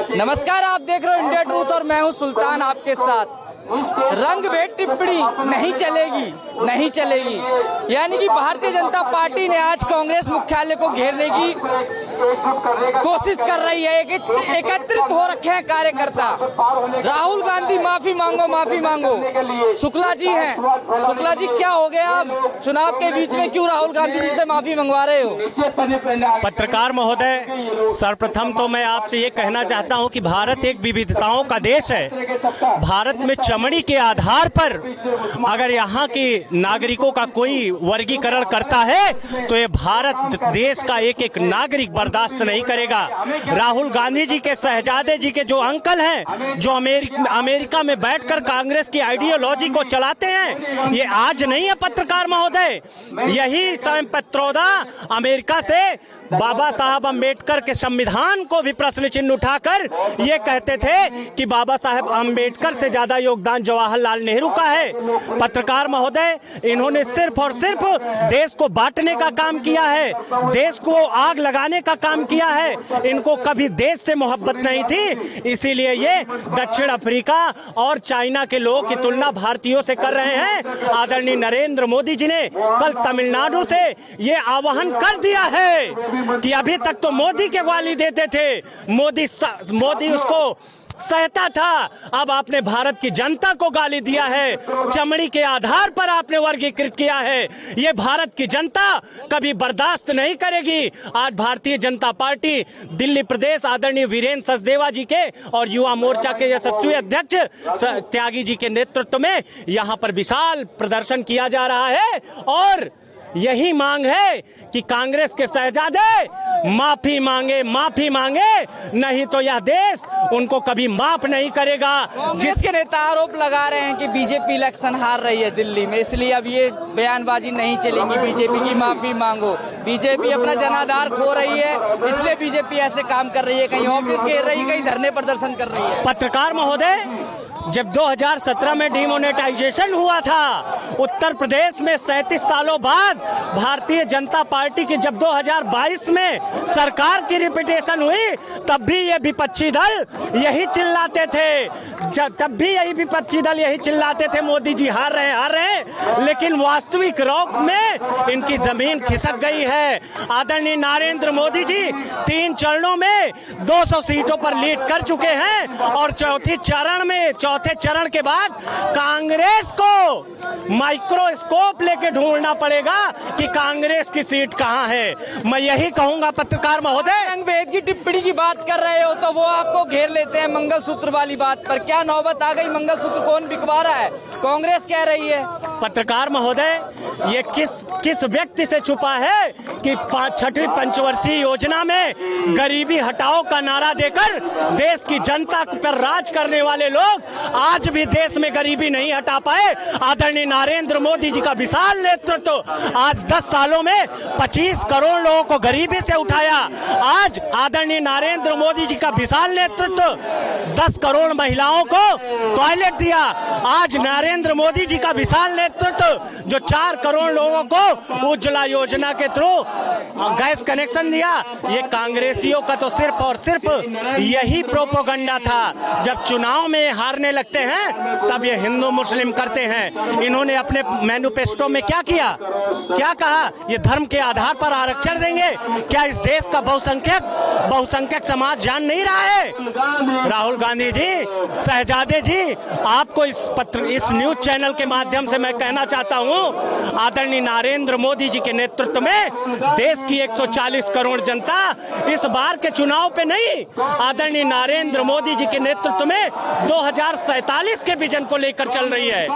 नमस्कार, आप देख रहे हो इंडिया ट्रूथ और मैं हूं सुल्तान आपके साथ। रंग भेद टिप्पणी नहीं चलेगी, नहीं चलेगी। यानी कि भारतीय जनता पार्टी ने आज कांग्रेस मुख्यालय को घेरने की कोशिश कर रही है। एकत्रित हो रखे हैं कार्यकर्ता। राहुल गांधी माफी मांगो, माफी मांगो। शुक्ला जी हैं। शुक्ला जी, क्या हो गया? आप चुनाव के बीच में क्यों राहुल गांधी जी से माफी मंगवा रहे हो? पत्रकार महोदय, सर्वप्रथम तो मैं आपसे ये कहना चाहता हूं कि भारत एक विविधताओं का देश है। भारत में चमड़ी के आधार पर अगर यहाँ के नागरिकों का कोई वर्गीकरण करता है तो ये भारत देश का एक एक नागरिक बर्दाश्त नहीं करेगा। राहुल गांधी जी के शहजादे जी के जो अंकल हैं, जो अमेरिका में बैठकर कांग्रेस की आइडियोलॉजी को चलाते हैं, ये आज नहीं है पत्रकार महोदय। यही स्वयं पित्रोदा अमेरिका से बाबा साहब अम्बेडकर के संविधान को भी प्रश्न चिन्ह उठाकर ये कहते थे कि बाबा साहब अम्बेडकर से ज्यादा योगदान जवाहरलाल नेहरू का है। पत्रकार महोदय, इन्होंने सिर्फ और सिर्फ देश को बांटने का काम किया है, देश को आग लगाने का काम किया है। इनको कभी देश से मोहब्बत नहीं थी, इसीलिए ये दक्षिण अफ्रीका और चाइना के लोगों की तुलना भारतीयों से कर रहे हैं। आदरणीय नरेंद्र मोदी जी ने कल तमिलनाडु से ये आह्वान कर दिया है कि अभी तक तो मोदी के गाली देते थे, मोदी उसको सहता था, अब आपने भारत की जनता को गाली दिया है, चमड़ी के आधार पर आपने वर्गीकृत किया है। ये भारत की जनता कभी बर्दाश्त नहीं करेगी। आज भारतीय जनता पार्टी दिल्ली प्रदेश आदरणीय वीरेंद्र सचदेवा जी के और युवा मोर्चा के यशस्वी अध्यक्ष त्यागी जी के नेतृत्व में यहाँ पर विशाल प्रदर्शन किया जा रहा है और यही मांग है कि कांग्रेस के शहजादे माफी मांगे, माफी मांगे, नहीं तो यह देश उनको कभी माफ नहीं करेगा। जिसके नेता आरोप लगा रहे हैं कि बीजेपी इलेक्शन हार रही है दिल्ली में, इसलिए अब ये बयानबाजी नहीं चलेंगी, बीजेपी की माफी मांगो। बीजेपी अपना जनाधार खो रही है, इसलिए बीजेपी ऐसे काम कर रही है, कहीं ऑफिस घेर रही है, कहीं धरने प्रदर्शन कर रही है। पत्रकार महोदय, जब 2017 में डिमोनेटाइजेशन हुआ था उत्तर प्रदेश में, 37 सालों बाद भारतीय जनता पार्टी की जब 2022 में सरकार की रिपीटेशन हुई, तब भी ये विपक्षी दल यही चिल्लाते थे, तब भी यही विपक्षी दल यही चिल्लाते थे मोदी जी हार रहे हैं, हार रहे हैं। लेकिन वास्तविक रौक में इनकी जमीन खिसक गई है। आदरणीय नरेंद्र मोदी जी 3 चरणों में 200 सीटों पर लीड कर चुके हैं और चौथे चरण के बाद कांग्रेस को माइक्रोस्कोप लेके ढूंढना पड़ेगा कि कांग्रेस की सीट कहां है। मैं यही कहूंगा पत्रकार महोदय, रंग भेद की टिप्पणी की बात कर रहे हो तो वो आपको घेर लेते हैं मंगलसूत्र वाली बात पर। क्या नौबत आ गई? मंगलसूत्र कौन बिकवा रहा है? कांग्रेस कह रही है। पत्रकार महोदय, ये किस व्यक्ति से छुपा है कि 6वीं पंचवर्षीय योजना में गरीबी हटाओ का नारा देकर देश की जनता पर राज करने वाले लोग आज भी देश में गरीबी नहीं हटा पाए। आदरणीय नरेंद्र मोदी जी का विशाल नेतृत्व आज 10 सालों में 25 करोड़ लोगों को गरीबी से उठाया। आज आदरणीय नरेंद्र मोदी जी का विशाल नेतृत्व 10 करोड़ महिलाओं को टॉयलेट दिया। आज नरेंद्र मोदी जी का विशाल नेतृत्व जो 4 करोड़ लोगों को उज्ज्वला योजना के थ्रू गैस कनेक्शन दिया। ये कांग्रेसियों का तो सिर्फ और सिर्फ यही प्रोपोगंडा था। जब चुनाव में हारने लगते हैं तब ये हिंदू मुस्लिम करते हैं। इन्होंने अपने मैनिफेस्टो में क्या किया, क्या कहा? ये धर्म के आधार पर आरक्षण देंगे। क्या इस देश का बहुसंख्यक समाज जान नहीं रहा है? राहुल गांधी जी, शहजादे जी, आपको इस न्यूज चैनल के माध्यम से मैं कहना चाहता हूं, आदरणीय नरेंद्र मोदी जी के नेतृत्व में देश की 140 करोड़ जनता इस बार के चुनाव पे नहीं, आदरणीय नरेंद्र मोदी जी के नेतृत्व में 2047 के विजन को लेकर चल रही है।